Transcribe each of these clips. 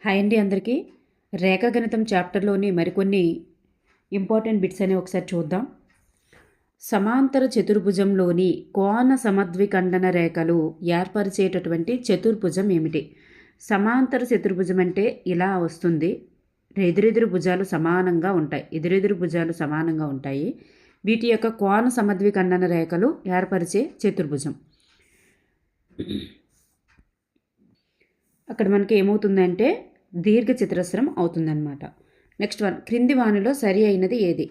Hi అండి అందరికీ. రేఖాగణితం చాప్టర్లోని మరికొన్ని ఇంపార్టెంట్ బిట్స్ అనేవి ఒకసారి చూద్దాం. సమాంతర చతుర్భుజంలోని కోణ సమద్విఖండన రేఖలు ఏర్పరిచేటటువంటి చతుర్భుజం ఏమిటి? సమాంతర చతుర్భుజం అంటే ఇలా వస్తుంది. ఎదురెదురు భుజాలు సమానంగా ఉంటాయి. ఎదురెదురు భుజాలు సమానంగా ఉంటాయి. వీటి యొక్క కోణ సమద్విఖండన రేఖలు ఏర్పరిచే చతుర్భుజం. అక్కడ మనకి ఏమవుతుందంటే దీర్ఘ చతురస్రం అవుతుందన్నమాట. నెక్స్ట్ వన్, క్రింది వానిలో సరి అయినది ఏది?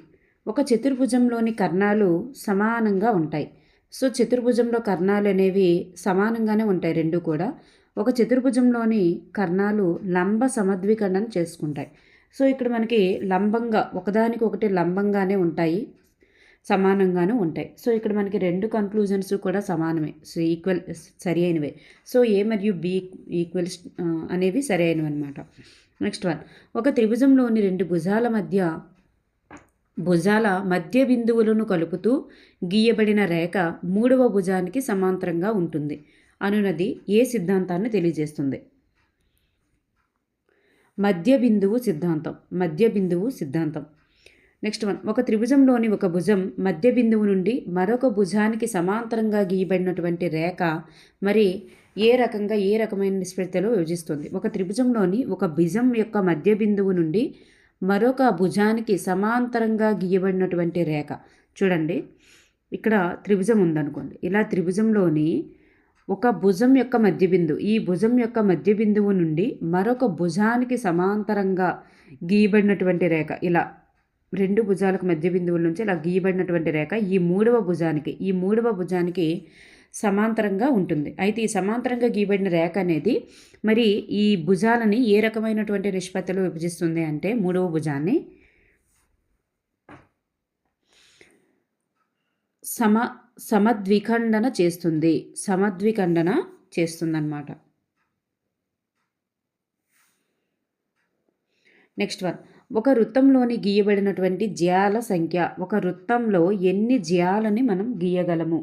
ఒక చతుర్భుజంలోని కర్ణాలు సమానంగా ఉంటాయి. సో చతుర్భుజంలో కర్ణాలు అనేవి సమానంగానే ఉంటాయి రెండు కూడా. ఒక చతుర్భుజంలోని కర్ణాలు లంబ సమద్విఖండన చేసుకుంటాయి. సో ఇక్కడ మనకి లంబంగా ఒకదానికొకటి లంబంగానే ఉంటాయి, సమానంగానే ఉంటాయి. సో ఇక్కడ మనకి రెండు కన్క్లూజన్స్ కూడా సమానమే, సో ఈక్వల్ సరి అయినవే. సో ఏ మరియు బి ఈక్వల్స్ అనేవి సరి అయినవి అనమాట. నెక్స్ట్ వన్, ఒక త్రిభుజంలోని రెండు భుజాల మధ్య బిందువులను కలుపుతూ గీయబడిన రేఖ మూడవ భుజానికి సమాంతరంగా ఉంటుంది అనున్నది ఏ సిద్ధాంతాన్ని తెలియజేస్తుంది? మధ్య బిందువు సిద్ధాంతం. నెక్స్ట్ వన్, ఒక త్రిభుజంలోని ఒక భుజం మధ్య బిందువు నుండి మరొక భుజానికి సమాంతరంగా గీయబడినటువంటి రేఖ మరి ఏ రకమైన నిష్పత్తిలో విభజిస్తుంది? ఒక త్రిభుజంలోని ఒక భుజం యొక్క మధ్య బిందువు నుండి మరొక భుజానికి సమాంతరంగా గీయబడినటువంటి రేఖ. చూడండి, ఇక్కడ త్రిభుజం ఉందనుకోండి. ఇలా త్రిభుజంలోని ఒక భుజం యొక్క మధ్య బిందువు, ఈ భుజం యొక్క మధ్య బిందువు నుండి మరొక భుజానికి సమాంతరంగా గీయబడినటువంటి రేఖ, ఇలా రెండు భుజాలకు మధ్య బిందువుల నుంచి ఇలా గీయబడినటువంటి రేఖ ఈ మూడవ భుజానికి సమాంతరంగా ఉంటుంది. అయితే ఈ సమాంతరంగా గీయబడిన రేఖ అనేది మరి ఈ భుజాలని ఏ రకమైనటువంటి నిష్పత్తిలో విభజిస్తుంది అంటే మూడవ భుజాన్ని సమద్విఖండన చేస్తుందన్నమాట. నెక్స్ట్ వన్, ఒక వృత్తంలోని గీయబడినటువంటి జ్యాల సంఖ్య. ఒక వృత్తంలో ఎన్ని జ్యాలని మనం గీయగలము?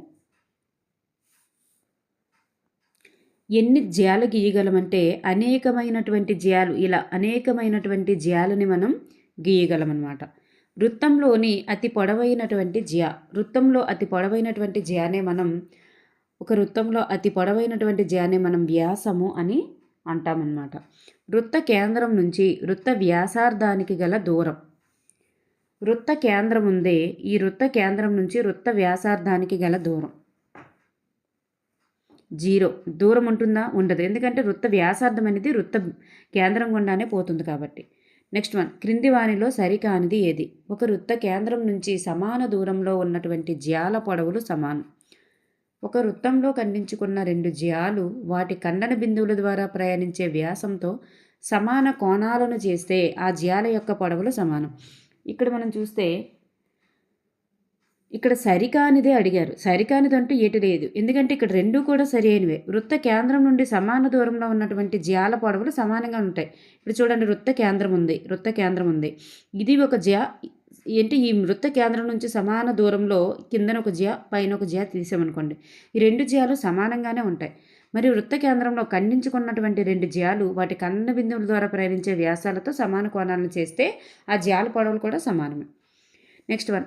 ఎన్ని జ్యాలు గీయగలమంటే అనేకమైనటువంటి జ్యాలని మనం గీయగలమన్నమాట. వృత్తంలో అతి పొడవైనటువంటి జ్యానే మనం వ్యాసము అని అంటామన్నమాట. వృత్త కేంద్రం నుంచి వృత్త వ్యాసార్థానికి గల దూరం. వృత్త కేంద్రం ఉందే, ఈ వృత్త కేంద్రం నుంచి వృత్త వ్యాసార్థానికి గల దూరం 0. దూరం ఉంటుందా? ఉండదు. ఎందుకంటే వృత్త వ్యాసార్థం అనేది వృత్త కేంద్రం గుండానే పోతుంది కాబట్టి. నెక్స్ట్ వన్, క్రింది వానిలో సరికానిది ఏది? ఒక వృత్త కేంద్రం నుంచి సమాన దూరంలో ఉన్నటువంటి జ్యాల పొడవులు సమానం. ఒక వృత్తంలో ఖండించుకున్న రెండు జ్యాలు వాటి ఖండన బిందువుల ద్వారా ప్రయాణించే వ్యాసంతో సమాన కోణాలను చేస్తే ఆ జ్యాల యొక్క పొడవులు సమానం. ఇక్కడ మనం చూస్తే ఇక్కడ సరికానిదే అడిగారు. సరికానిది అంటూ ఏటి లేదు, ఎందుకంటే ఇక్కడ రెండు కూడా సరి అయినవే. వృత్త కేంద్రం నుండి సమాన దూరంలో ఉన్నటువంటి జ్యాల పొడవులు సమానంగా ఉంటాయి. ఇప్పుడు చూడండి, వృత్త కేంద్రం ఉంది. ఇది ఒక జ్యా ఏంటి, ఈ వృత్త కేంద్రం నుంచి సమాన దూరంలో కిందన ఒక జ్యా పైన ఒక జ్యా తీసామనుకోండి, ఈ రెండు జ్యాలు సమానంగానే ఉంటాయి. మరి వృత్త కేంద్రంలో ఖండించుకున్నటువంటి రెండు జ్యాలు వాటి ఖండన బిందువుల ద్వారా ప్రయాణించే వ్యాసాలతో సమాన కోణాలను చేస్తే ఆ జ్యాల పొడవులు కూడా సమానమే. నెక్స్ట్ వన్,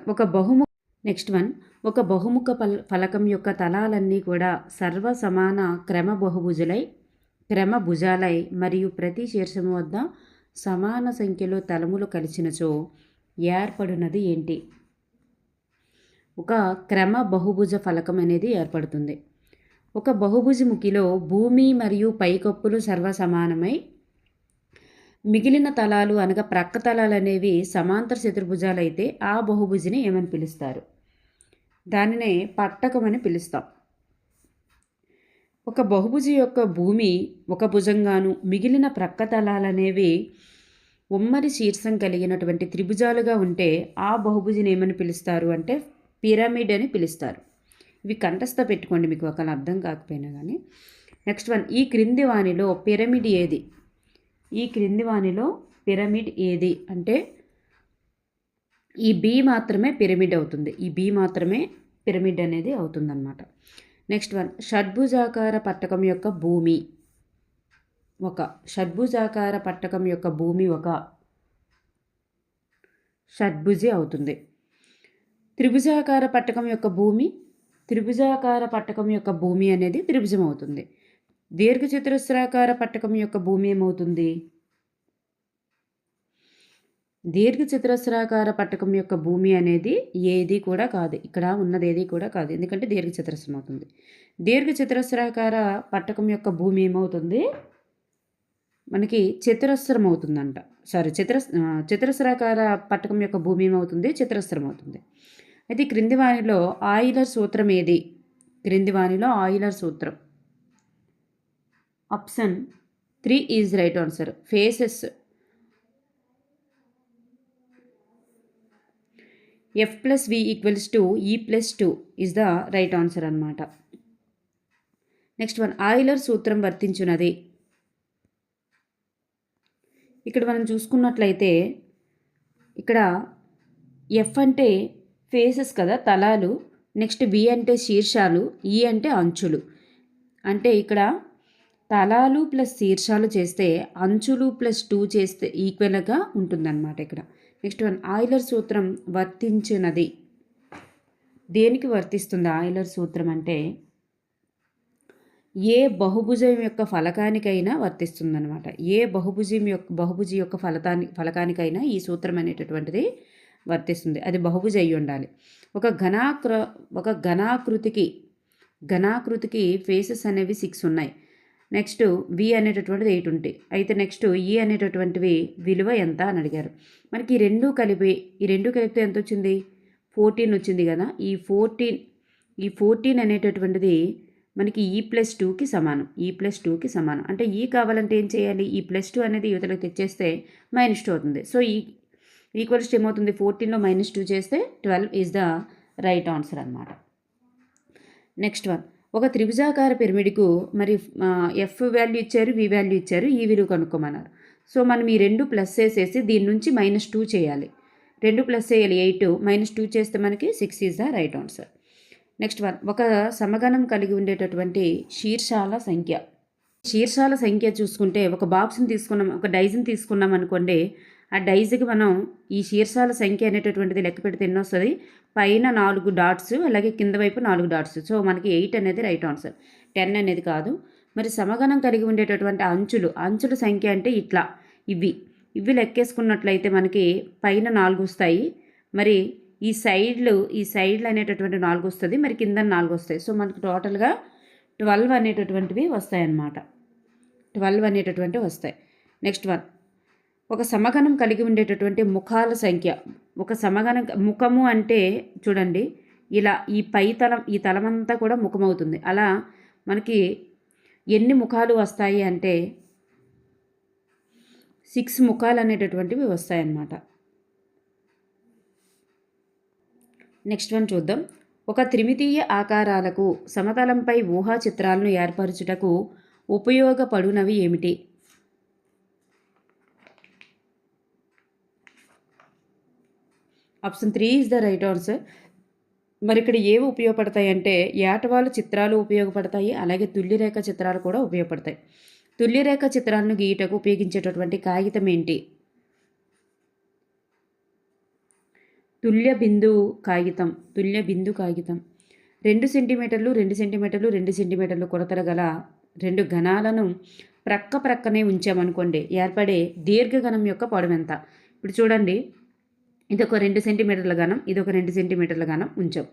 ఒక బహుముఖ ఫలకం యొక్క తలాలన్నీ కూడా సర్వసమాన క్రమభుజాలై మరియు ప్రతి శీర్షము వద్ద సమాన సంఖ్యలో తలములు కలిసినచో ఏర్పడినది ఏంటి? ఒక క్రమ బహుభుజ ఫలకం అనేది ఏర్పడుతుంది. ఒక బహుభుజముఖిలో భూమి మరియు పైకప్పులు సర్వసమానమై మిగిలిన తలాలు అనగా ప్రక్క తలాలు అనేవి సమాంతర చతుర్భుజాలు అయితే ఆ బహుభుజిని ఏమని పిలుస్తారు? దానినే పట్టకం అని పిలుస్తాం. ఒక బహుభుజి యొక్క భూమి ఒక భుజంగాను మిగిలిన ప్రక్క తలాలనేవి ఉమ్మడి శీర్షం కలిగినటువంటి త్రిభుజాలుగా ఉంటే ఆ బహుభుజిని ఏమని పిలుస్తారు అంటే పిరమిడ్ అని పిలుస్తారు. ఇవి కంఠస్థ పెట్టుకోండి మీకు ఒకవేళ అర్థం కాకపోయినా కానీ. నెక్స్ట్ వన్, ఈ క్రింది వానిలో పిరమిడ్ ఏది అంటే ఈ బి మాత్రమే పిరమిడ్ అనేది అవుతుందన్నమాట. నెక్స్ట్ వన్, షడ్భుజాకార పట్టకం యొక్క భూమి. ఒక షడ్భుజాకార పట్టకం యొక్క భూమి ఒక షడ్భుజి అవుతుంది. త్రిభుజాకార పట్టకం యొక్క భూమి అనేది త్రిభుజం అవుతుంది. దీర్ఘచతురస్రాకార పట్టకం యొక్క భూమి ఏమవుతుంది? దీర్ఘచతురస్రాకార పట్టకం యొక్క భూమి అనేది ఏది కూడా కాదు. ఇక్కడ ఉన్నది ఏది కూడా కాదు, ఎందుకంటే దీర్ఘచతురస్రం అవుతుంది. దీర్ఘచతురస్రాకార పట్టకం యొక్క భూమి ఏమవుతుంది? మనకి చతురస్రం అవుతుందంట. చతురస్రాకార పట్టకం యొక్క భూమి ఏమవుతుంది? చతురస్రం అవుతుంది. అయితే క్రింది వానిలో ఆయిలర్ సూత్రం ఏది? ఆయిలర్ సూత్రం option 3 is right answer. Faces F+V = E+2 is the right answer అన్నమాట. నెక్స్ట్ వన్, ఆయిలర్ సూత్రం వర్తించున్నది. ఇక్కడ మనం చూసుకున్నట్లయితే ఇక్కడ F అంటే ఫేసెస్ కదా, తలాలు. నెక్స్ట్ V అంటే శీర్షాలు, E అంటే అంచులు. అంటే ఇక్కడ తలాలు ప్లస్ శీర్షాలు చేస్తే అంచులు +2 చేస్తే ఈక్వల్గా ఉంటుందన్నమాట ఇక్కడ. నెక్స్ట్ వన్, ఆయిలర్ సూత్రం వర్తించినది. దేనికి వర్తిస్తుంది ఆయిలర్ సూత్రం అంటే ఏ బహుభుజం యొక్క ఫలకానికైనా వర్తిస్తుందన్నమాట. ఏ బహుభుజి యొక్క ఫలకానికైనా ఈ సూత్రం అనేటటువంటిది వర్తిస్తుంది. అది బహుభుజ అయి ఉండాలి. ఒక ఘనాకృతికి ఫేసెస్ అనేవి 6 ఉన్నాయి. నెక్స్ట్ V అనేటటువంటిది 8 ఉంటాయి. అయితే నెక్స్ట్ E అనేటటువంటివి విలువ ఎంత అని అడిగారు. మనకి ఈ రెండు కలిపితే ఎంత వచ్చింది? 14 వచ్చింది కదా. ఈ 14 అనేటటువంటిది మనకి E+2కి సమానం. అంటే E కావాలంటే ఏం చేయాలి? ఈ +2 అనేది యువతలకు తెచ్చేస్తే -2 అవుతుంది. సో ఈ ఈక్వల్స్ ఏమవుతుంది? 14లో -2 చేస్తే 12 ఈజ్ ద రైట్ ఆన్సర్ అన్నమాట. నెక్స్ట్ వన్, ఒక త్రిభుజాకార పిరమిడ్కు మరి F వాల్యూ ఇచ్చారు, V వాల్యూ ఇచ్చారు, ఈ విలువ కనుక్కోమన్నారు. సో మనం ఈ 2 ప్లస్ చేసేసి దీని నుంచి -2 చేయాలి. 2 ప్లస్ చేయాలి 8, -2 చేస్తే మనకి 6 is the right answer. Next one, ఒక సమగణం కలిగి ఉండేటటువంటి శీర్షాల సంఖ్య చూసుకుంటే ఒక డైజ్ని తీసుకున్నాం అనుకోండి. ఆ డైజ్కి మనం ఈ శీర్షాల సంఖ్య అనేటటువంటిది లెక్క పెడితే ఎన్ని వస్తుంది? పైన 4 డాట్స్, అలాగే కింద వైపు 4 డాట్స్. సో మనకి 8 అనేది రైట్ ఆన్సర్, 10 అనేది కాదు. మరి సమగణం కలిగి ఉండేటటువంటి అంచుల సంఖ్య అంటే ఇట్లా ఇవి లెక్కేసుకున్నట్లయితే మనకి పైన 4 వస్తాయి. మరి ఈ సైడ్లు అనేటటువంటి 4 వస్తుంది, మరి కింద 4 వస్తాయి. సో మనకు టోటల్గా 12 అనేటటువంటివి వస్తాయి. నెక్స్ట్ వన్, ఒక సమగణం కలిగి ఉండేటటువంటి ముఖాల సంఖ్య. ముఖము అంటే చూడండి, ఇలా ఈ తలమంతా కూడా ముఖమవుతుంది. అలా మనకి ఎన్ని ముఖాలు వస్తాయి అంటే 6 ముఖాలు అనేటటువంటివి వస్తాయన్నమాట. నెక్స్ట్ వన్ చూద్దాం. ఒక త్రిమితీయ ఆకారాలకు సమతలంపై ఊహా చిత్రాలను ఏర్పరచుటకు ఉపయోగపడునవి ఏమిటి? Option 3 is the right answer. మరి ఇక్కడ ఏవి ఉపయోగపడతాయి అంటే ఏటవాలు చిత్రాలు ఉపయోగపడతాయి, అలాగే తుల్యరేఖ చిత్రాలు కూడా ఉపయోగపడతాయి. తుల్యరేఖ చిత్రాలను గీయటకు ఉపయోగించేటటువంటి కాగితం ఏంటి? తుల్య బిందు కాగితం. 2 సెంటీమీటర్లు 2 సెంటీమీటర్లు 2 సెంటీమీటర్లు కొలతలు గల 2 ఘనాలను ప్రక్కనే ఉంచామనుకోండి, ఏర్పడే దీర్ఘఘనం యొక్క పొడవు ఎంత? ఇప్పుడు చూడండి, ఇది ఒక 2 సెంటీమీటర్ల ఘనం, ఇది ఒక 2 సెంటీమీటర్ల ఘనం ఉంచాం.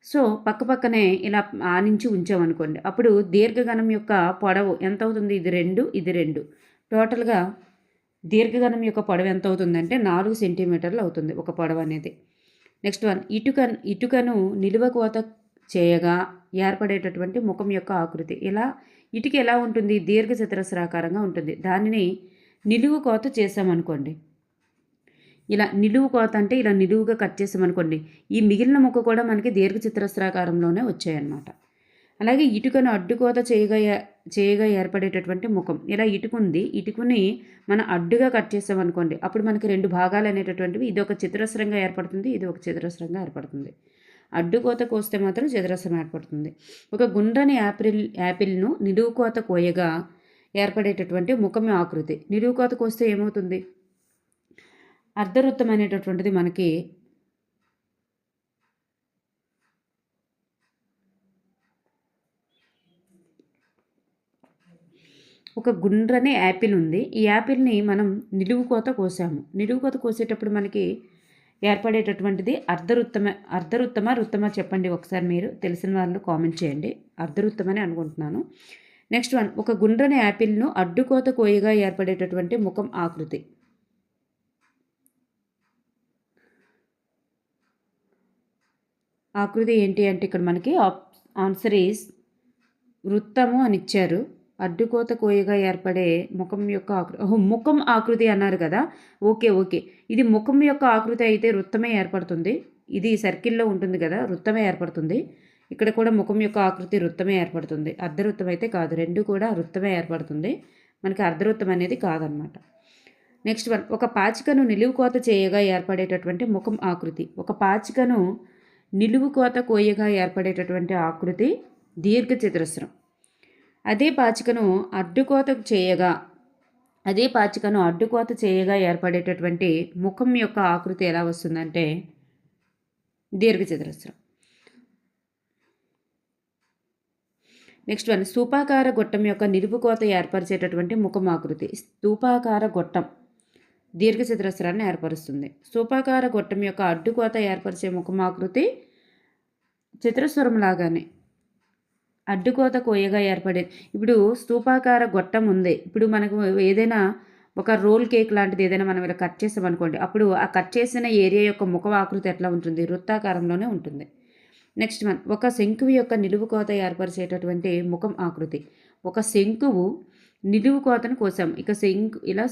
సో పక్కనే ఇలా ఆనించి ఉంచామనుకోండి, అప్పుడు దీర్ఘఘనం యొక్క పొడవు ఎంత అవుతుంది? ఇది 2 టోటల్గా దీర్ఘఘనం యొక్క పొడవు ఎంత అవుతుందంటే 4 సెంటీమీటర్లు అవుతుంది ఒక పొడవు అనేది. నెక్స్ట్ వన్, ఇటుకను నిలువ కోత చేయగా ఏర్పడేటటువంటి ముఖం యొక్క ఆకృతి. ఇటుక ఎలా ఉంటుంది? దీర్ఘచతురస్రాకారంగా ఉంటుంది. దానిని నిలువు కోత చేసామనుకోండి, ఇలా నిలువు కోత అంటే ఇలా నిలువుగా కట్ చేసామనుకోండి, ఈ మిగిలిన ముక్క కూడా మనకి దీర్ఘచతురస్రాకారంలోనే వచ్చాయన్నమాట. అలాగే ఇటుకను అడ్డుకోత చేయగా ఏర్పడేటటువంటి ముఖం. ఇలా ఇటుకుని మనం అడ్డుగా కట్ చేసామనుకోండి, అప్పుడు మనకి 2 భాగాలు అనేటటువంటివి, ఇది ఒక చతురస్రంగా ఏర్పడుతుంది, ఇది ఒక చతురస్రంగా ఏర్పడుతుంది. అడ్డుకోత కోస్తే మాత్రం చతురస్రం ఏర్పడుతుంది. ఒక గుండ్రని యాపిల్ను నిలువు కోత కోయగా ఏర్పడేటటువంటి ముఖం ఆకృతి. నిలువు కోతకు వస్తే ఏమవుతుంది? అర్ధవృత్తం అనేటటువంటిది మనకి ఒక గుండ్రని యాపిల్ ఉంది. ఈ యాపిల్ని మనం నిలువు కోత కోసాము. నిలువు కోత కోసేటప్పుడు మనకి ఏర్పడేటటువంటిది అర్ధవృత్తమా వృత్తమా చెప్పండి ఒకసారి, మీరు తెలిసిన వాళ్ళు కామెంట్ చేయండి. అర్ధవృత్తమని అనుకుంటున్నాను. నెక్స్ట్ వన్, ఒక గుండ్రని యాపిల్ను అడ్డుకోత కోయగా ఏర్పడేటటువంటి ముఖం ఆకృతి. ఆకృతి ఏంటి అంటే ఇక్కడ మనకి ఆన్సర్ ఈజ్ వృత్తము అని ఇచ్చారు. అడ్డుకోత కోయగా ఏర్పడే ముఖం యొక్క ముఖం ఆకృతి అన్నారు కదా. ఓకే, ఇది ముఖం యొక్క ఆకృతి అయితే వృత్తమే ఏర్పడుతుంది. ఇది సర్కిల్లో ఉంటుంది కదా, వృత్తమే ఏర్పడుతుంది. ఇక్కడ కూడా ముఖం యొక్క ఆకృతి వృత్తమే ఏర్పడుతుంది. అర్ధవృత్తం అయితే కాదు, రెండు కూడా వృత్తమే ఏర్పడుతుంది. మనకి అర్ధవృత్తం అనేది కాదనమాట. నెక్స్ట్ వన్, ఒక పాచికను నిలువు కోత చేయగా ఏర్పడేటటువంటి ముఖం ఆకృతి. ఒక పాచికను నిలువు కోత కోయగా ఏర్పడేటటువంటి ఆకృతి దీర్ఘచతురస్రం. అదే పాచికను అడ్డుకోత చేయగా ఏర్పడేటటువంటి ముఖం యొక్క ఆకృతి ఎలా వస్తుందంటే దీర్ఘచతురస్రం. నెక్స్ట్ వన్, స్తూపాకార గొట్టం యొక్క నిలువు కోత ఏర్పరిచేటటువంటి ముఖం ఆకృతి. స్తూపాకార గొట్టం దీర్ఘచతురస్రాన్ని ఏర్పరుస్తుంది. స్తూపాకార గొట్టం యొక్క అడ్డుకోత ఏర్పరిచే ముఖం ఆకృతి చతురస్వరం లాగానే అడ్డుకోత కోయగా ఏర్పడే. ఇప్పుడు స్తూపాకార గొట్టం ఉంది. ఇప్పుడు మనకు ఏదైనా ఒక రోల్ కేక్ లాంటిది ఏదైనా మనం ఇలా కట్ చేసామనుకోండి, అప్పుడు ఆ కట్ చేసిన ఏరియా యొక్క ముఖ ఆకృతి ఎట్లా ఉంటుంది? వృత్తాకారంలోనే ఉంటుంది. నెక్స్ట్ వన్, ఒక శంకువు యొక్క నిలువు కోత ఏర్పరిచేటటువంటి ముఖం ఆకృతి. ఒక శంకువు నిలువు కోతను కోసాం. ఇక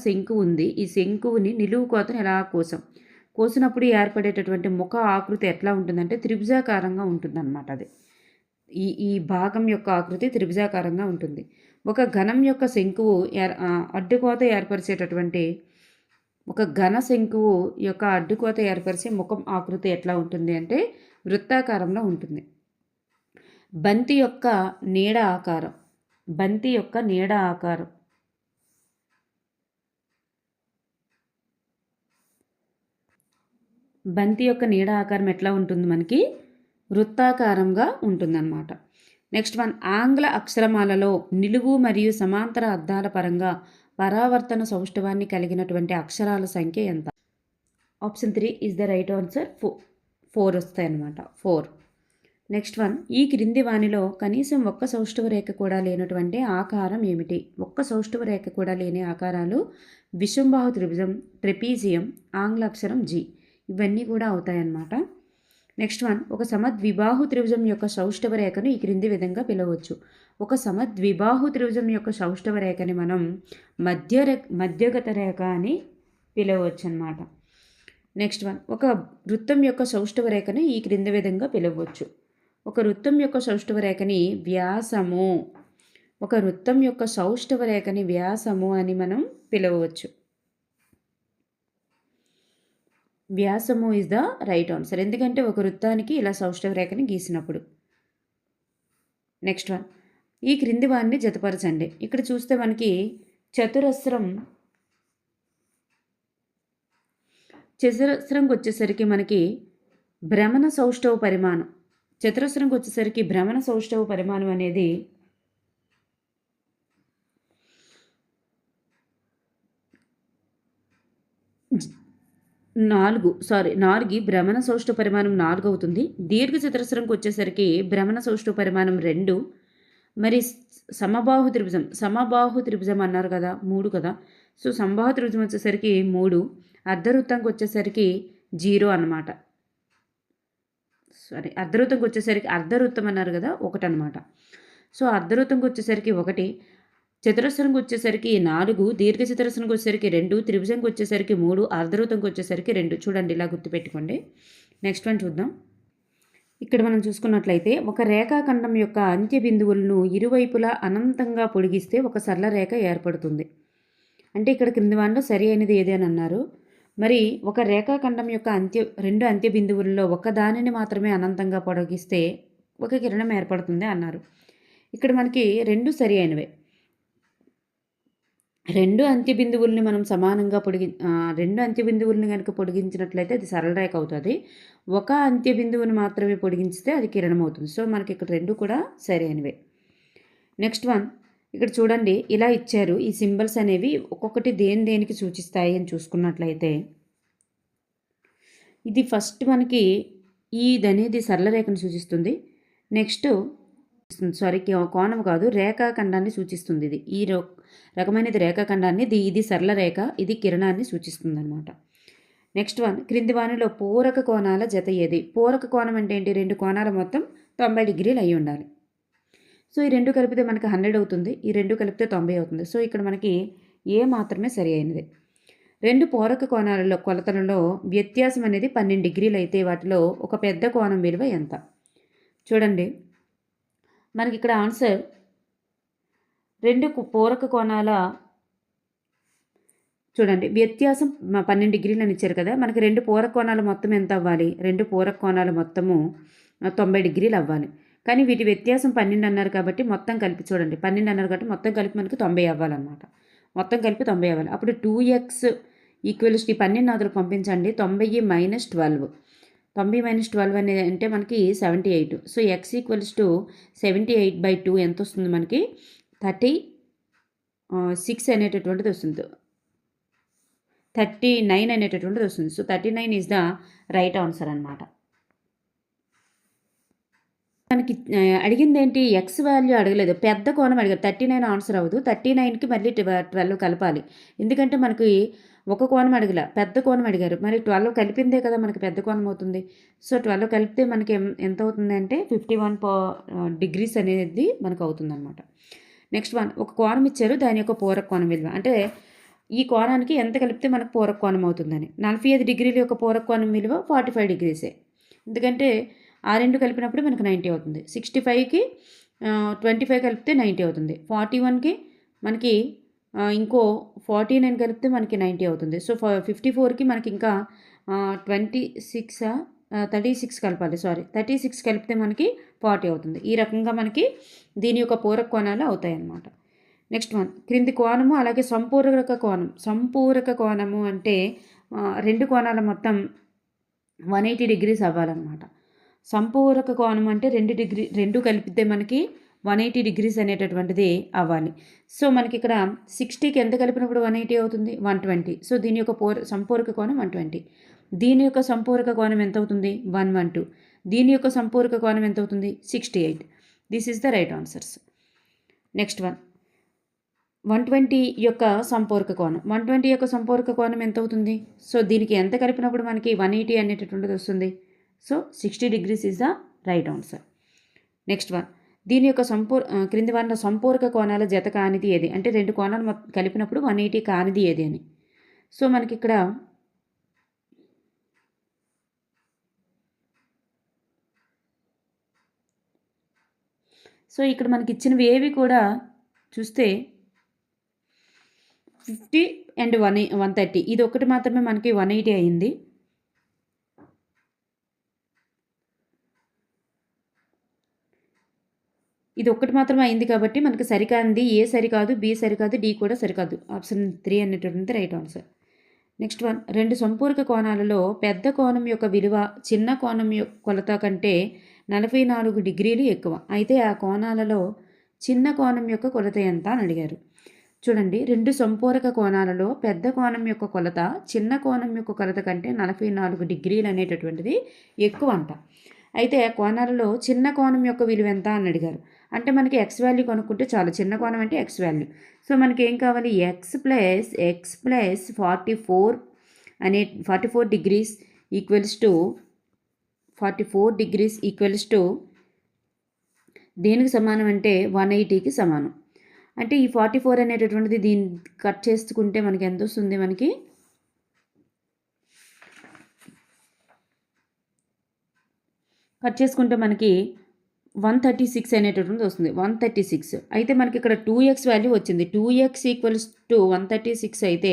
శంకు ఉంది. ఈ శంకువుని నిలువు కోతను ఎలా కోసినప్పుడు ఏర్పడేటటువంటి ముఖ ఆకృతి ఎట్లా ఉంటుందంటే త్రిభుజాకారంగా ఉంటుందన్నమాట. అది ఈ భాగం యొక్క ఆకృతి త్రిభుజాకారంగా ఉంటుంది. ఒక ఘనం యొక్క శంకువు అడ్డుకోత ఏర్పరిచేటటువంటి ఒక ఘన శంకువు యొక్క అడ్డుకోత ఏర్పరిచే ముఖం ఆకృతి ఎట్లా ఉంటుంది అంటే వృత్తాకారంలో ఉంటుంది. బంతి యొక్క నీడ ఆకారం. బంతి యొక్క నీడ ఆకారం బంతి యొక్క నీడ ఆకారం ఎట్లా ఉంటుంది? మనకి వృత్తాకారంగా ఉంటుందన్నమాట. నెక్స్ట్ వన్, ఆంగ్ల అక్షరమాలలో నిలువు మరియు సమాంతర అర్థాల పరంగా పరావర్తన సౌష్ఠవాన్ని కలిగినటువంటి అక్షరాల సంఖ్య ఎంత? Option 3 is the right answer. 4 వస్తాయి అన్నమాట. 4. నెక్స్ట్ వన్, ఈ క్రింది వానిలో కనీసం ఒక్క సౌష్ఠవ రేఖ కూడా లేనటువంటి ఆకారం ఏమిటి? ఒక్క సౌష్ఠవ రేఖ కూడా లేని ఆకారాలు విషుంబాహు త్రిభుజం, ట్రెపీజియం, ఆంగ్ల అక్షరం జి, ఇవన్నీ కూడా అవుతాయన్నమాట. నెక్స్ట్ వన్, ఒక సమద్విబాహు త్రిభుజం యొక్క సౌష్ఠవ రేఖను ఈ క్రింది విధంగా పిలవచ్చు. ఒక సమద్విబాహు త్రిభుజం యొక్క సౌష్ఠవ రేఖని మనం మధ్యగత రేఖ అని పిలవచ్చు అన్నమాట. నెక్స్ట్ వన్, ఒక వృత్తం యొక్క సౌష్ఠవ రేఖను ఈ క్రింది విధంగా పిలవచ్చు. ఒక వృత్తం యొక్క సౌష్ఠవ రేఖని వ్యాసము. ఒక వృత్తం యొక్క సౌష్ఠవ రేఖని వ్యాసము అని మనం పిలవచ్చు. వ్యాసము ఇస్ ద రైట్ ఆన్సర్. ఎందుకంటే ఒక వృత్తానికి ఇలా సౌష్ఠవ రేఖని గీసినప్పుడు. నెక్స్ట్ వన్, ఈ క్రింది వాన్ని జతపరచండి. ఇక్కడ చూస్తే మనకి చతురస్రంకి వచ్చేసరికి మనకి భ్రమణ సౌష్ఠవ పరిమాణం. చతురస్రంకి వచ్చేసరికి భ్రమణ సౌష్ఠవ పరిమాణం అనేది 4 భ్రమణ సౌష్ఠవ పరిమాణం 4 అవుతుంది. దీర్ఘ చతురస్రంకి వచ్చేసరికి భ్రమణ సౌష్ఠవ పరిమాణం 2. మరి సమబాహు త్రిభుజం అన్నారు కదా, 3 కదా. సో సమబాహు త్రిభుజం వచ్చేసరికి 3. అర్ధవృత్తంకి వచ్చేసరికి 0 అన్నమాట. అర్ధవృత్తంకి వచ్చేసరికి అర్ధవృత్తం అన్నారు కదా, 1 అనమాట. సో అర్ధవృత్తంకి వచ్చేసరికి 1, చతురస్రంకి వచ్చేసరికి 4, దీర్ఘ చతురస్రంకి వచ్చేసరికి 2, త్రిభుజంకి వచ్చేసరికి 3, అర్ధవృత్తంకి వచ్చేసరికి 2. చూడండి, ఇలా గుర్తుపెట్టుకోండి. నెక్స్ట్ వన్ చూద్దాం. ఇక్కడ మనం చూసుకున్నట్లయితే ఒక రేఖాఖండం యొక్క అంత్య బిందువులను ఇరువైపులా అనంతంగా పొడిగిస్తే ఒక సరళ రేఖ ఏర్పడుతుంది. అంటే ఇక్కడ క్రింది వాటిలో సరి అయినది ఏది అని అన్నారు. మరి ఒక రేఖాఖండం యొక్క రెండు అంత్య బిందువుల్లో ఒకదానిని మాత్రమే అనంతంగా పొడిగిస్తే ఒక కిరణం ఏర్పడుతుంది అన్నారు. ఇక్కడ మనకి 2 సరి అయినవే. రెండు అంత్య బిందువుల్ని మనం సమానంగా రెండు అంత్య బిందువుల్ని కనుక పొడిగించినట్లయితే అది సరళ రేఖ అవుతుంది. ఒక అంత్య బిందువుని మాత్రమే పొడిగించితే అది కిరణం అవుతుంది. సో మనకి ఇక్కడ రెండు కూడా సరైనవే. నెక్స్ట్ వన్ ఇక్కడ చూడండి, ఇలా ఇచ్చారు. ఈ సింబల్స్ అనేవి ఒక్కొక్కటి దేనికి సూచిస్తాయి అని చూసుకున్నట్లయితే, ఇది ఫస్ట్ మనకి ఇది అనేది సరళ రేఖను సూచిస్తుంది. నెక్స్ట్ కోణం కాదు, రేఖాఖండాన్ని సూచిస్తుంది. ఇది ఈ రకమైనది రేఖాఖండాన్ని, ఇది సరళ రేఖ, ఇది కిరణాన్ని సూచిస్తుంది అనమాట. నెక్స్ట్ వన్, క్రింది వానిలో పూరక కోణాల జత ఏది? పూరక కోణం అంటే ఏంటి? రెండు కోణాల మొత్తం 90 డిగ్రీలు అయి ఉండాలి. సో ఈ రెండు కలిపితే మనకి 100 అవుతుంది, ఈ రెండు కలిపితే 90 అవుతుంది. సో ఇక్కడ మనకి ఏ మాత్రమే సరి అయినది. రెండు పూరక కోణాలలో కొలతలలో వ్యత్యాసం అనేది 12 డిగ్రీలు అయితే వాటిలో ఒక పెద్ద కోణం విలువ ఎంత? చూడండి, మనకి ఇక్కడ ఆన్సర్ రెండు పూరక కోణాల చూడండి వ్యత్యాసం 12 డిగ్రీలు అని ఇచ్చారు కదా. మనకి రెండు పూరక కోణాల మొత్తం ఎంత అవ్వాలి? రెండు పూరక కోణాల మొత్తము 90 డిగ్రీలు అవ్వాలి. కానీ వీటి వ్యత్యాసం 12 అన్నారు కాబట్టి మొత్తం కలిపి చూడండి, 12 అన్నారు కాబట్టి మొత్తం కలిపి మనకి 90 అవ్వాలన్నమాట. మొత్తం కలిపి 90 అవ్వాలి. అప్పుడు 2x ఈక్వల్స్ 12 నాదులు పంపించండి. 90 - 12, 90 - 12 అనేది అంటే మనకి 78. సో x ఈక్వల్స్ టు 78/2 ఎంత వస్తుంది మనకి? 36 అనేటటువంటిది వస్తుంది, 39 అనేటటువంటిది వస్తుంది. So 39 is the right answer అనమాట. మనకి అడిగింది ఏంటి? ఎక్స్ వాల్యూ అడగలేదు, పెద్ద కోణం అడిగారు. 39 ఆన్సర్ అవ్వదు. 39కి మళ్ళీ 12 కలపాలి. ఎందుకంటే మనకి ఒక కోణం అడగల, పెద్ద కోణం అడిగారు. మరి 12 కలిపిందే కదా మనకి పెద్ద కోణం అవుతుంది. సో 12 కలిపితే మనకి ఎంత అవుతుంది అంటే 51 డిగ్రీస్ అనేది మనకు అవుతుంది అనమాట. నెక్స్ట్ వన్, ఒక కోణం ఇచ్చారు, దాని యొక్క పూరక కోణం విలువ. అంటే ఈ కోణానికి ఎంత కలిపితే మనకు పూరక కోణం అవుతుందని. 45 డిగ్రీల యొక్క పూరక కోణం విలువ 45 డిగ్రీసే. ఎందుకంటే ఆ రెండు కలిపినప్పుడు మనకు 90 అవుతుంది. 65కి 25 కలిపితే 90 అవుతుంది. 41కి మనకి ఇంకో 49 కలిపితే మనకి 90 అవుతుంది. సో 54కి మనకి ఇంకా 36 కలపాలి. 36 కలిపితే మనకి 40 అవుతుంది. ఈ రకంగా మనకి దీని యొక్క పూరక కోణాలు అవుతాయి అన్నమాట. నెక్స్ట్ వన్, క్రింది కోణము అలాగే సంపూరక కోణం. సంపూరక కోణము అంటే రెండు కోణాల మొత్తం 180 డిగ్రీస్ అవ్వాలన్నమాట. సంపూరక కోణం అంటే రెండు కలిపితే మనకి 180 డిగ్రీస్ అనేటటువంటిది అవ్వాలి. సో మనకి ఇక్కడ 60కి ఎంత కలిపినప్పుడు 180 అవుతుంది? 120. సో దీని యొక్క సంపూరక కోణం 120. దీని యొక్క సంపూరక కోణం ఎంత అవుతుంది? 112. దీని యొక్క సంపూరక కోణం ఎంత అవుతుంది? 68. This is the right answers. Next one, 120 యొక్క సంపూరక కోణం. 120 యొక్క సంపూరక కోణం ఎంత అవుతుంది? సో దీనికి ఎంత కలిపినప్పుడు మనకి 180 అనేటటువంటిది వస్తుంది. So 60 degrees is the right answer. Next one, దీని యొక్క క్రింది వారిలో సంపూరక కోణాల జత కానిది ఏది? అంటే రెండు కోణాలు కలిపినప్పుడు 180 కానిది ఏది అని. సో మనకి ఇక్కడ మనకి ఇచ్చినవి ఏవి కూడా చూస్తే 50 and 130, ఇది ఒకటి మాత్రమే మనకి 180 అయింది. ఇది ఒక్కటి మాత్రమే అయింది కాబట్టి మనకి సరికాంది ఏ సరికాదు, బి సరికాదు, డి కూడా సరికాదు. ఆప్షన్ 3 అనేటువంటిది రైట్ ఆన్సర్. నెక్స్ట్ వన్, రెండు సంపూరక కోణాలలో పెద్ద కోణం యొక్క విలువ చిన్న కోణం యొక్క కొలత కంటే 44 డిగ్రీలు ఎక్కువ. అయితే ఆ కోణాలలో చిన్న కోణం యొక్క కొలత ఎంత అని అడిగారు. చూడండి, రెండు సంపూరక కోణాలలో పెద్ద కోణం యొక్క కొలత చిన్న కోణం యొక్క కొలత కంటే 44 డిగ్రీలు అనేటటువంటిది ఎక్కువ అంట. అయితే ఆ కోణాలలో చిన్న కోణం యొక్క విలువ ఎంత అని అడిగారు. అంటే మనకి ఎక్స్ వాల్యూ కనుక్కుంటే చాలు. చిన్న కోణం అంటే ఎక్స్ వాల్యూ. సో మనకి ఏం కావాలి? X plus 44 degrees equals to 44 degrees equals to దేనికి సమానం అంటే 180కి సమానం. అంటే ఈ 44 అనేటటువంటిది దీన్ని కట్ చేసుకుంటే మనకి ఎంత వస్తుంది? మనకి కట్ చేసుకుంటే మనకి 136 అనేటటువంటిది వస్తుంది. 136. అయితే మనకి ఇక్కడ 2x వాల్యూ వచ్చింది. 2x ఈక్వల్స్ టు 136 అయితే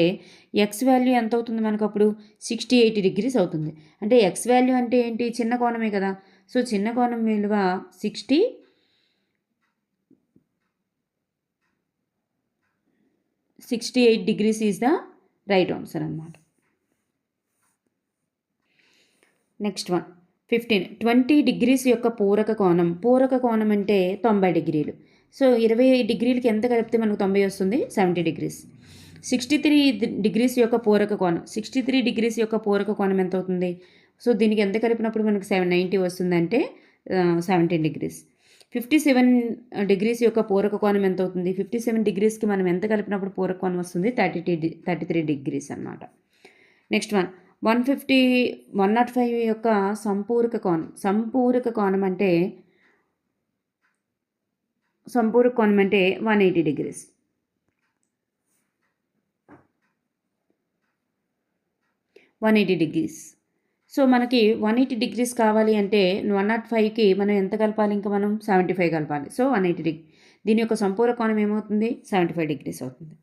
ఎక్స్ వాల్యూ ఎంత అవుతుంది మనకు? అప్పుడు 68 డిగ్రీస్ అవుతుంది. అంటే ఎక్స్ వాల్యూ అంటే ఏంటి? చిన్న కోణమే కదా. సో చిన్న కోణం విలువ 68 68 degrees is the right answer అనమాట. Next one 15. 20 డిగ్రీస్ యొక్క పూరక కోణం. పూరక కోణం అంటే 90 డిగ్రీలు. సో 20 డిగ్రీలకి ఎంత కలిపితే మనకు 90 వస్తుంది? 70 డిగ్రీస్. 63 డిగ్రీస్ యొక్క పూరక కోణం. 63 డిగ్రీస్ యొక్క పూరక కోణం ఎంత అవుతుంది? సో దీనికి ఎంత కలిపినప్పుడు మనకు 790 వస్తుందంటే 17 డిగ్రీస్. 57 డిగ్రీస్ యొక్క పూరక కోణం ఎంత అవుతుంది? 57 డిగ్రీస్కి మనం ఎంత కలిపినప్పుడు పూరక కోణం వస్తుంది? 33 డిగ్రీస్ అన్నమాట. నెక్స్ట్ వన్ 105 యొక్క సంపూరక కోణం. సంపూరక కోణం అంటే 180 డిగ్రీస్. సో మనకి 180 డిగ్రీస్ కావాలి అంటే 105కి మనం ఎంత కలపాలి? ఇంకా మనం 75 కలపాలి. So 180 degree. దీని యొక్క సంపూరక కోణం ఏమవుతుంది? 75 డిగ్రీస్ అవుతుంది.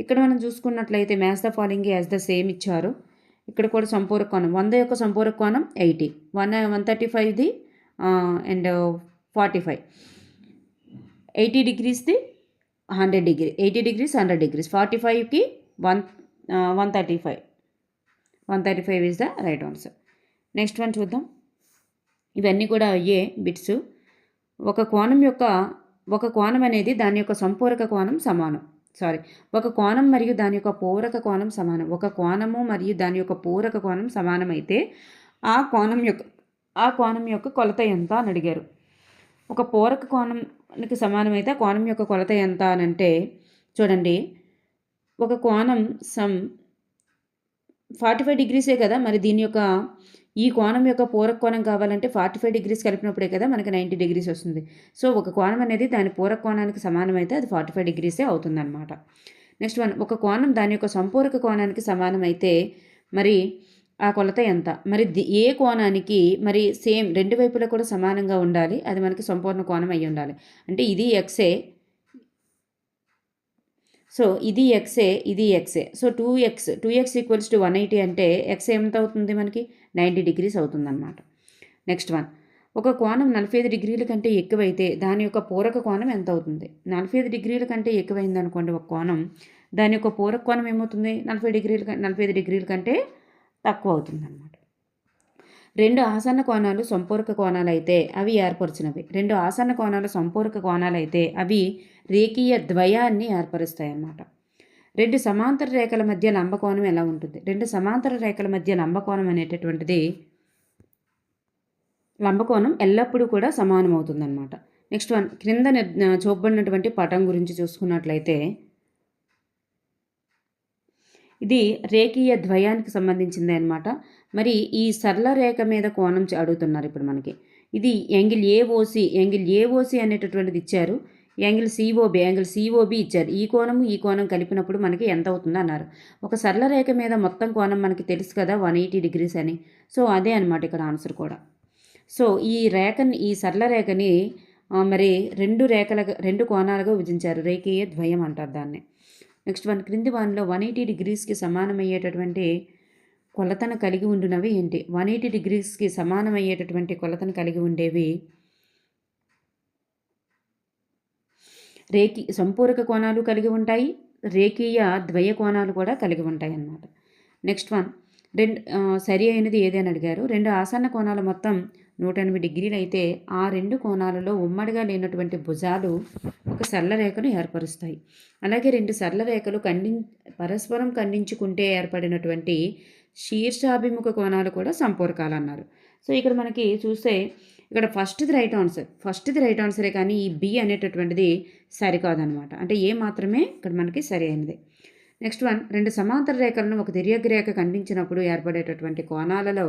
ఇక్కడ మనం చూసుకున్నట్లయితే match the following as the same ఇచ్చారు. ఇక్కడ కూడా సంపూరక కోణం 100 యొక్క సంపూరక కోణం 80, 135ది అండ్ 45, 80 డిగ్రీస్ది 100 డిగ్రీ, 80 డిగ్రీస్ 100 డిగ్రీస్, 45కి 135 is the right answer. Next one చూద్దాం. ఇవన్నీ కూడా అయ్యే బిట్స్. ఒక కోణం అనేది దాని యొక్క సంపూరక కోణం సమానం. ఒక కోణం మరియు దాని యొక్క పూరక కోణం సమానం. ఒక కోణము మరియు దాని యొక్క పూరక కోణం సమానమైతే ఆ కోణం యొక్క కొలత ఎంత అని అడిగారు. ఒక పూరక కోణానికి సమానమైతే ఆ కోణం యొక్క కొలత ఎంత అని అంటే చూడండి, ఒక కోణం 45 డిగ్రీసే కదా, మరి దీని యొక్క ఈ కోణం యొక్క పూరక కోణం కావాలంటే 45 డిగ్రీస్ కలిపినప్పుడే కదా మనకి 90 డిగ్రీస్ వస్తుంది. సో ఒక కోణం అనేది దాని పూరక కోణానికి సమానమైతే అది 45 డిగ్రీసే అవుతుందన్నమాట. నెక్స్ట్ వన్, ఒక కోణం దాని యొక్క సంపూరక కోణానికి సమానమైతే మరి ఆ కొలత ఎంత? మరి ఏ కోణానికి మరి సేమ్ రెండు వైపులా కూడా సమానంగా ఉండాలి, అది మనకి సంపూర్ణ కోణం అయ్యి ఉండాలి. అంటే ఇది ఎక్సే, సో ఇది ఎక్సే, ఇది x. So 2x equals to 180 అంటే ఎక్స్ ఎంత అవుతుంది? మనకి 90 డిగ్రీస్ అవుతుందన్నమాట. నెక్స్ట్ వన్, ఒక కోణం 45 డిగ్రీల కంటే ఎక్కువైతే దాని యొక్క పూరక కోణం ఎంత అవుతుంది? 45 డిగ్రీల కంటే ఎక్కువైంది అనుకోండి ఒక కోణం, దాని యొక్క పూరక కోణం ఏమవుతుంది? 45 డిగ్రీల కంటే తక్కువ అవుతుంది అన్నమాట. రెండు ఆసన్న కోణాలు సంపూరక కోణాలు అయితే అవి ఏర్పరిచినవి. రెండు ఆసన్న కోణాలు సంపూరక కోణాలు అయితే అవి రేఖీయ ద్వయాన్ని ఏర్పరుస్తాయి అన్నమాట. రెండు సమాంతర రేఖల మధ్య లంబకోణం ఎలా ఉంటుంది? రెండు సమాంతర రేఖల మధ్య లంబకోణం అనేటటువంటిది లంబకోణం ఎల్లప్పుడూ కూడా సమానం అవుతుందన్నమాట. నెక్స్ట్ వన్, క్రింద చూపబడినటువంటి పటం గురించి చూసుకున్నట్లయితే ఇది రేఖీయ ద్వయానికి సంబంధించింది అనమాట. మరి ఈ సరళ రేఖ మీద కోణం అడుగుతున్నారు ఇప్పుడు మనకి. ఇది యాంగిల్ ఏఓసి అనేటటువంటిది ఇచ్చారు. యాంగిల్ సిఓబి ఇచ్చారు. ఈ కోణం కలిపినప్పుడు మనకి ఎంత అవుతుందో అన్నారు. ఒక సరళ రేఖ మీద మొత్తం కోణం మనకి తెలుసు కదా 180 డిగ్రీస్ అని. సో అదే అనమాట ఇక్కడ ఆన్సర్ కూడా. సో ఈ సరళ రేఖని మరి రెండు కోణాలుగా విభజించారు. రేఖీయ ద్వయం అంటారు దాన్ని. నెక్స్ట్ వన్, క్రింది వానిలో 180 డిగ్రీస్కి సమానమయ్యేటటువంటి కొలతను కలిగి ఉండినవి ఏంటి? 180 డిగ్రీస్కి సమానమయ్యేటటువంటి కొలతను కలిగి ఉండేవి సంపూరక కోణాలు కలిగి ఉంటాయి, రేఖీయ ద్వయ కోణాలు కూడా కలిగి ఉంటాయి అన్నమాట. నెక్స్ట్ వన్, సరి అయినది ఏదని అడిగారు. రెండు ఆసన్న కోణాలు మొత్తం 180 డిగ్రీలు అయితే ఆ రెండు కోణాలలో ఉమ్మడిగా లేనటువంటి భుజాలు ఒక సరళ రేఖను ఏర్పరుస్తాయి. అలాగే రెండు సరళ రేఖలు పరస్పరం ఖండించుకుంటే ఏర్పడినటువంటి శీర్షాభిముఖ కోణాలు కూడా సంపూరకాలు అన్నారు. సో ఇక్కడ మనకి చూస్తే ఇక్కడ ఫస్ట్ది రైట్ ఆన్సరే, కానీ ఈ బి అనేటటువంటిది సరికాదనమాట. అంటే ఏ మాత్రమే ఇక్కడ మనకి సరి అయినది. నెక్స్ట్ వన్, రెండు సమాంతర రేఖలను ఒక దీర్ఘరేఖ ఖండించినప్పుడు ఏర్పడేటటువంటి కోణాలలో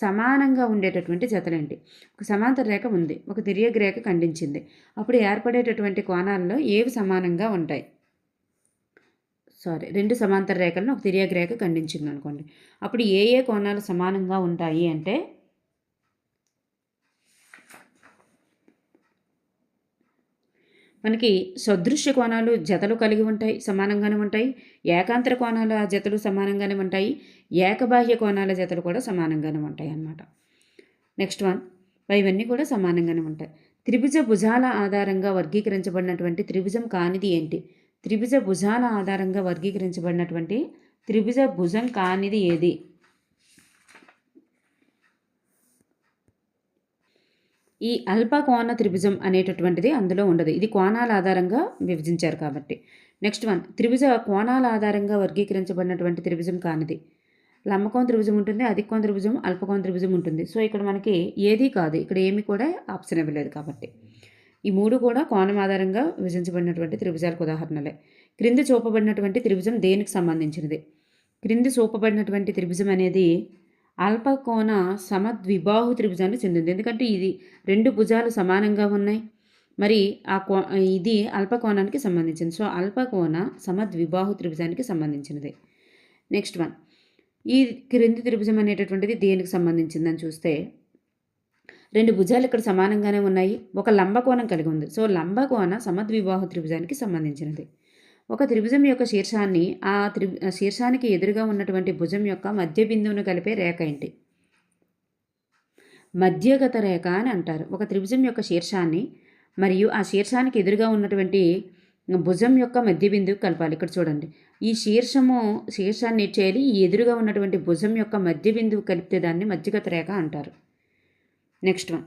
సమానంగా ఉండేటటువంటి జతలేంటి? ఒక సమాంతర రేఖ ఉంది, ఒక దీర్ఘరేఖ ఖండించింది, అప్పుడు ఏర్పడేటటువంటి కోణాలలో ఏవి సమానంగా ఉంటాయి? రెండు సమాంతర రేఖలను ఒక దీర్ఘరేఖ ఖండించింది అనుకోండి, అప్పుడు ఏ కోణాలు సమానంగా ఉంటాయి అంటే మనకి సదృశ్య కోణాలు జతలు కలిగి ఉంటాయి, సమానంగానే ఉంటాయి. ఏకాంతర కోణాల జతలు సమానంగానే ఉంటాయి. ఏకబాహ్య కోణాల జతలు కూడా సమానంగానే ఉంటాయి అన్నమాట. నెక్స్ట్ వన్, ఇవన్నీ కూడా సమానంగానే ఉంటాయి. త్రిభుజ భుజాల ఆధారంగా వర్గీకరించబడినటువంటి త్రిభుజం కానిది ఏంటి? త్రిభుజ భుజాల ఆధారంగా వర్గీకరించబడినటువంటి త్రిభుజ భుజం కానిది ఏది? ఈ అల్పకోణ త్రిభుజం అనేటటువంటిది అందులో ఉండదు. ఇది కోణాల ఆధారంగా విభజించారు కాబట్టి. నెక్స్ట్ వన్, త్రిభుజ కోణాల ఆధారంగా వర్గీకరించబడినటువంటి త్రిభుజం కానిది. లంబకోణ త్రిభుజం ఉంటుంది, అధికోణ త్రిభుజం, అల్పకోణ త్రిభుజం ఉంటుంది. సో ఇక్కడ మనకి ఏది కాదు, ఇక్కడ ఏమి కూడా ఆప్షన్ ఇవ్వలేదు కాబట్టి. ఈ మూడు కూడా కోణం ఆధారంగా విభజించబడినటువంటి త్రిభుజాలకు ఉదాహరణలే. క్రింది చూపబడినటువంటి త్రిభుజం దేనికి సంబంధించినది? క్రింది చూపబడినటువంటి త్రిభుజం అనేది అల్పకోణ సమద్విబాహు త్రిభుజానికి చెందింది. ఎందుకంటే ఇది రెండు భుజాలు సమానంగా ఉన్నాయి, మరి ఇది అల్పకోణానికి సంబంధించింది. సో అల్పకోణ సమద్విబాహు త్రిభుజానికి సంబంధించినది. నెక్స్ట్ వన్, ఈ క్రింది త్రిభుజం అనేటటువంటిది దేనికి సంబంధించిందని చూస్తే రెండు భుజాలు ఇక్కడ సమానంగానే ఉన్నాయి, ఒక లంబకోణం కలిగి ఉంది. సో లంబకోణ సమద్విబాహు త్రిభుజానికి సంబంధించినది. ఒక త్రిభుజం యొక్క శీర్షాన్ని శీర్షానికి ఎదురుగా ఉన్నటువంటి భుజం యొక్క మధ్య బిందువును కలిపే రేఖ ఏంటి? మధ్యగత రేఖ అని అంటారు. ఒక త్రిభుజం యొక్క శీర్షాన్ని మరియు ఆ శీర్షానికి ఎదురుగా ఉన్నటువంటి భుజం యొక్క మధ్య బిందువు కలపాలి. ఇక్కడ చూడండి, ఈ శీర్షాన్ని చేయాలి, ఈ ఎదురుగా ఉన్నటువంటి భుజం యొక్క మధ్య బిందువు కలిపితే దాన్ని మధ్యగత రేఖ అంటారు. నెక్స్ట్ వన్,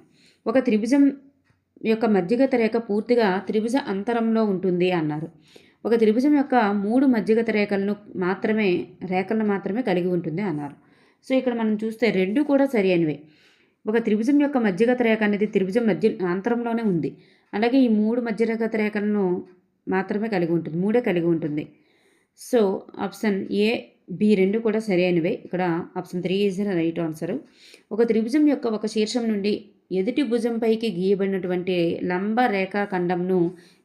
ఒక త్రిభుజం యొక్క మధ్యగత రేఖ పూర్తిగా త్రిభుజ అంతరంలో ఉంటుంది అన్నారు. ఒక త్రిభుజం యొక్క 3 మధ్యగత రేఖలను మాత్రమే కలిగి ఉంటుంది అన్నారు. సో ఇక్కడ మనం చూస్తే రెండు కూడా సరి అయినవే. ఒక త్రిభుజం యొక్క మధ్యగత రేఖ అనేది త్రిభుజం అంతరంలోనే ఉంది. అలాగే ఈ 3 మధ్యగత రేఖలను మాత్రమే కలిగి ఉంటుంది, 3 కలిగి ఉంటుంది. సో ఆప్షన్ ఏ, బి రెండు కూడా సరి అయినవే. ఇక్కడ option 3 is the right answer. ఒక త్రిభుజం యొక్క ఒక శీర్షం నుండి ఎదుటి భుజంపైకి గీయబడినటువంటి లంబ రేఖాఖండంను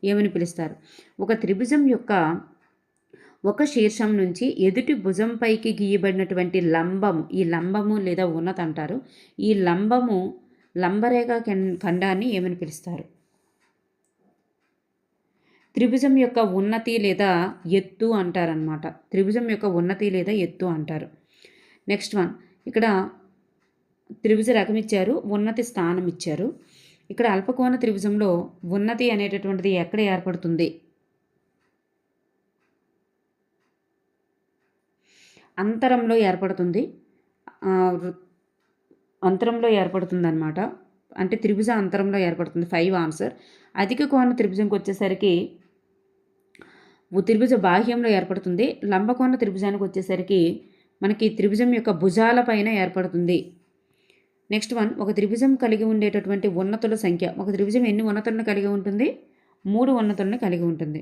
ఏమని పిలుస్తారు? ఒక త్రిభుజం యొక్క ఒక శీర్షం నుంచి ఎదుటి భుజంపైకి గీయబడినటువంటి లంబము, ఈ లంబము లేదా ఉన్నత అంటారు. ఈ లంబరేఖ ఖండాన్ని ఏమని పిలుస్తారు? త్రిభుజం యొక్క ఉన్నతి లేదా ఎత్తు అంటారనమాట. త్రిభుజం యొక్క ఉన్నతి లేదా ఎత్తు అంటారు. నెక్స్ట్ వన్, ఇక్కడ త్రిభుజ రకం ఇచ్చారు, ఉన్నతి స్థానం ఇచ్చారు. ఇక్కడ అల్పకోణ త్రిభుజంలో ఉన్నతి అనేటటువంటిది ఎక్కడ ఏర్పడుతుంది? అంతరంలో ఏర్పడుతుంది. అంతరంలో ఏర్పడుతుంది అనమాట. అంటే త్రిభుజ అంతరంలో ఏర్పడుతుంది. 5 ఆన్సర్. అధిక కోణ త్రిభుజంకి వచ్చేసరికి త్రిభుజ బాహ్యంలో ఏర్పడుతుంది. లంబకోణ త్రిభుజానికి వచ్చేసరికి మనకి త్రిభుజం యొక్క భుజాల పైన ఏర్పడుతుంది. నెక్స్ట్ వన్, ఒక త్రిభుజం కలిగి ఉండేటటువంటి ఉన్నతుల సంఖ్య. ఒక త్రిభుజం ఎన్ని ఉన్నతులను కలిగి ఉంటుంది? 3 ఉన్నతులను కలిగి ఉంటుంది.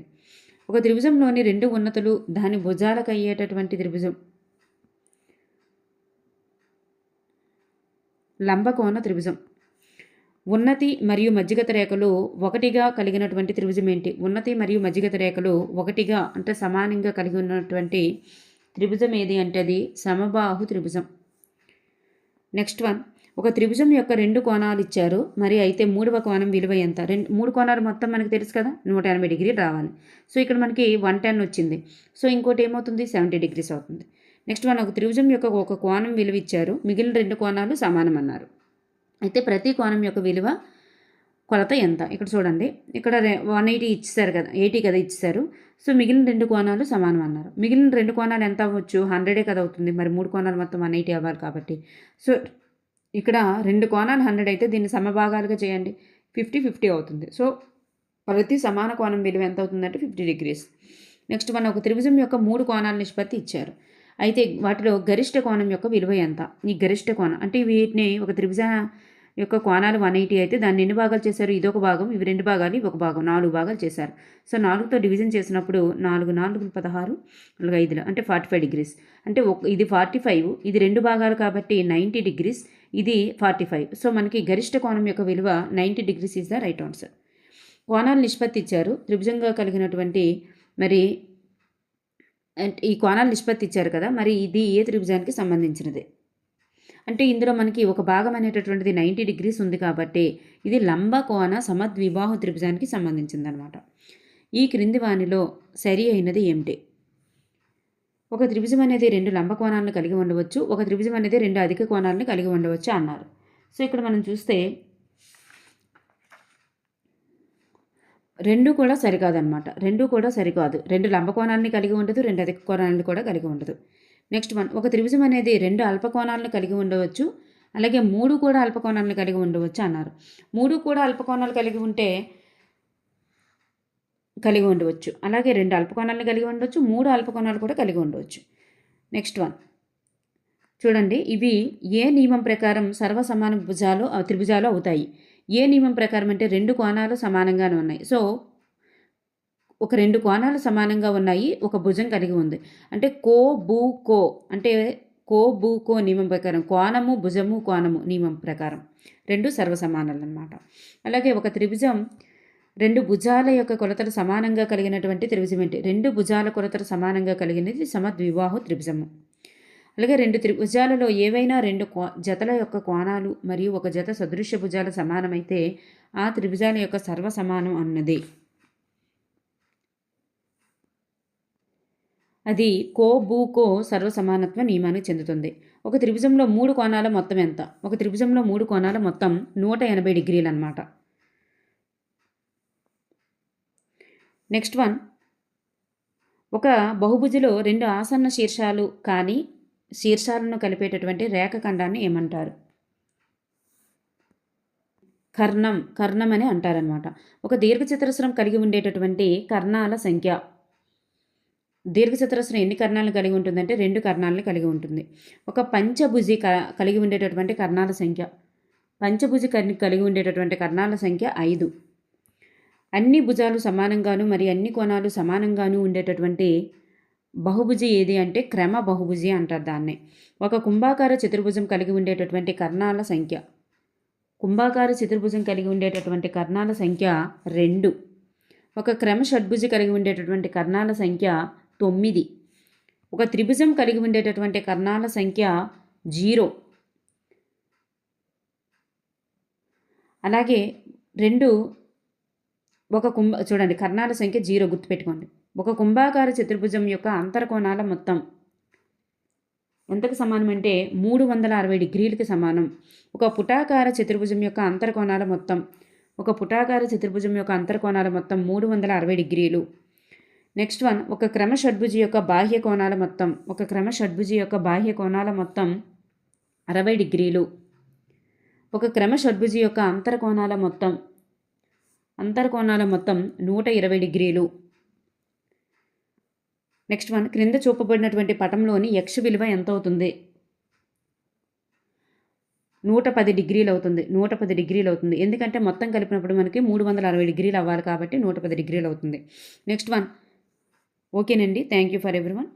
ఒక త్రిభుజంలోని 2 ఉన్నతులు దాని భుజాలకు అయ్యేటటువంటి త్రిభుజం లంబకోణ త్రిభుజం. ఉన్నతి మరియు మధ్యగత రేఖలు ఒకటిగా కలిగినటువంటి త్రిభుజం ఏంటి? ఉన్నతి మరియు మధ్యగత రేఖలు ఒకటిగా అంటే సమానంగా కలిగి ఉన్నటువంటి త్రిభుజం ఏది అంటే అది సమబాహు త్రిభుజం. నెక్స్ట్ వన్, ఒక త్రిభుజం యొక్క 2 కోణాలు ఇచ్చారు, మరి అయితే 3వ కోణం విలువ ఎంత? 3 కోణాలు మొత్తం మనకి తెలుసు కదా, 180 డిగ్రీలు రావాలి. సో ఇక్కడ మనకి 110 వచ్చింది. సో ఇంకోటి ఏమవుతుంది? 70 డిగ్రీస్ అవుతుంది. నెక్స్ట్ వన్, ఒక త్రిభుజం యొక్క ఒక కోణం విలువ ఇచ్చారు, మిగిలిన 2 కోణాలు సమానం అన్నారు. అయితే ప్రతి కోణం యొక్క విలువ కొలత ఎంత? ఇక్కడ చూడండి, ఇక్కడ 180 ఇచ్చారు కదా, 80 కదా ఇచ్చారు. సో మిగిలిన 2 కోణాలు సమానం అన్నారు. మిగిలిన 2 కోణాలు ఎంత అవ్వచ్చు? 100 కదా అవుతుంది. మరి 3 కోణాలు మొత్తం 180 అవ్వాలి కాబట్టి. సో ఇక్కడ 2 కోణాలు 100 అయితే దీన్ని సమభాగాలుగా చేయండి, 50-50 అవుతుంది. సో ప్రతి సమాన కోణం విలువ ఎంత అవుతుందంటే 50 డిగ్రీస్. నెక్స్ట్ మన ఒక త్రిభుజం యొక్క 3 కోణాల నిష్పత్తి ఇచ్చారు. అయితే వాటిలో గరిష్ట కోణం యొక్క విలువ ఎంత? ఈ గరిష్ట కోణం అంటే వీటిని ఒక త్రిభుజ యొక్క కోణాలు 180 అయితే దాన్ని ఎన్ని భాగాలు చేశారు? ఇదొక భాగం, ఇవి 2 భాగాలు, ఇవి ఒక భాగం, 4 భాగాలు చేశారు. సో 4తో డివిజన్ చేసినప్పుడు 4 4 16 5 అంటే 45 డిగ్రీస్. అంటే ఇది 45, ఇది 2 భాగాలు కాబట్టి 90 డిగ్రీస్, ఇది 45. సో మనకి గరిష్ట కోణం యొక్క విలువ 90 degrees is the right answer. కోణాలు నిష్పత్తి ఇచ్చారు, త్రిభుజంగా కలిగినటువంటి మరి ఈ కోణాలు నిష్పత్తి ఇచ్చారు కదా, మరి ఇది ఏ త్రిభుజానికి సంబంధించినది అంటే ఇందులో మనకి ఒక భాగం అనేటటువంటిది 90 డిగ్రీస్ ఉంది కాబట్టి ఇది లంబ కోణ సమద్విబాహు త్రిభుజానికి సంబంధించిందనమాట. ఈ క్రింది వానిలో సరి అయినది ఏమిటి? ఒక త్రిభుజం అనేది 2 లంబ కోణాలను కలిగి ఉండవచ్చు, ఒక త్రిభుజం అనేది 2 అధిక కోణాలను కలిగి ఉండవచ్చు అన్నారు. సో ఇక్కడ మనం చూస్తే రెండు కూడా సరికాదనమాట. రెండు కూడా సరికాదు. 2 లంబకోణాలని కలిగి ఉండదు. 2 అధిక కోణాలను కూడా కలిగి ఉండదు. నెక్స్ట్ వన్, ఒక త్రిభుజం అనేది 2 అల్పకోణాలను కలిగి ఉండవచ్చు. అలాగే 3 కూడా అల్పకోణాలను కలిగి ఉండవచ్చు అన్నారు. 3 కూడా అల్పకోణాలు కలిగి ఉండవచ్చు. అలాగే 2 అల్పకోణాలను కలిగి ఉండవచ్చు. 3 అల్పకోణాలు కూడా కలిగి ఉండవచ్చు. నెక్స్ట్ వన్ చూడండి, ఇవి ఏ నియమం ప్రకారం సర్వసమాన త్రిభుజాలు అవుతాయి? ఏ నియమం ప్రకారం అంటే 2 కోణాలు సమానంగానే ఉన్నాయి. సో ఒక 2 కోణాలు సమానంగా ఉన్నాయి, ఒక భుజం కలిగి ఉంది. అంటే కో అంటే కో నియమం ప్రకారం కోణము భుజము కోణము నియమం ప్రకారం 2 సర్వసమానాలు అన్నమాట. అలాగే ఒక త్రిభుజం 2 భుజాల యొక్క కొలతలు సమానంగా కలిగినటువంటి త్రిభుజం ఏంటి? 2 భుజాల కొలతలు సమానంగా కలిగినది సమద్విబాహు త్రిభుజము. అలాగే 2 త్రిభుజాలలో ఏవైనా 2 జతల యొక్క కోణాలు మరియు ఒక జత సదృశ్య భుజాలు సమానమైతే ఆ త్రిభుజాల యొక్క సర్వసమానం అన్నది. అది కో సర్వసమానత్వ నియమానికి చెందుతుంది. ఒక త్రిభుజంలో 3 కోణాల మొత్తం ఎంత? ఒక త్రిభుజంలో 3 కోణాల మొత్తం 180 డిగ్రీలు అన్నమాట. నెక్స్ట్ వన్, ఒక బహుభుజిలో 2 ఆసన్న శీర్షాలు కానీ శీర్షాలను కలిపేటటువంటి రేఖఖండాన్ని ఏమంటారు? కర్ణం అని అంటారనమాట. ఒక దీర్ఘచతురస్రం కలిగి ఉండేటటువంటి కర్ణాల సంఖ్య. దీర్ఘచతురస్రం ఎన్ని కర్ణాలను కలిగి ఉంటుందంటే 2 కర్ణాలను కలిగి ఉంటుంది. ఒక పంచభుజి కలిగి ఉండేటటువంటి కర్ణాల సంఖ్య. పంచభుజి కలిగి ఉండేటటువంటి కర్ణాల సంఖ్య 5. అన్ని భుజాలు సమానంగాను మరి అన్ని కోణాలు సమానంగాను ఉండేటటువంటి బహుభుజి ఏది అంటే క్రమ బహుభుజి అంటారు దాన్ని. ఒక కుంభాకార చతుర్భుజం కలిగి ఉండేటటువంటి కర్ణాల సంఖ్య. కుంభాకార చతుర్భుజం కలిగి ఉండేటటువంటి కర్ణాల సంఖ్య 2. ఒక క్రమ షడ్భుజి కలిగి ఉండేటటువంటి కర్ణాల సంఖ్య 9. ఒక త్రిభుజం కలిగి ఉండేటటువంటి కర్ణాల సంఖ్య 0. అలాగే చూడండి, కర్ణాల సంఖ్య 0 గుర్తుపెట్టుకోండి. ఒక కుంభాకార చతుర్భుజం యొక్క అంతర్కోణాల మొత్తం ఎంతకు సమానం అంటే 360 డిగ్రీలకి సమానం. ఒక పుటాకార చతుర్భుజం యొక్క అంతర్కోణాల మొత్తం 360 డిగ్రీలు. నెక్స్ట్ వన్, ఒక క్రమ షడ్భుజి యొక్క బాహ్య కోణాల మొత్తం 60 డిగ్రీలు. ఒక క్రమ షడ్భుజి యొక్క అంతర్కోణాల మొత్తం 120 డిగ్రీలు. నెక్స్ట్ వన్, క్రింద చూపబడినటువంటి పటంలోని x విలువ ఎంత అవుతుంది? 110 డిగ్రీలు అవుతుంది. 110 డిగ్రీలు అవుతుంది. ఎందుకంటే మొత్తం కలిపినప్పుడు మనకి 360 డిగ్రీలు అవ్వాలి కాబట్టి 110 డిగ్రీలు అవుతుంది. నెక్స్ట్ వన్, ఓకేనండి. Thank you for everyone.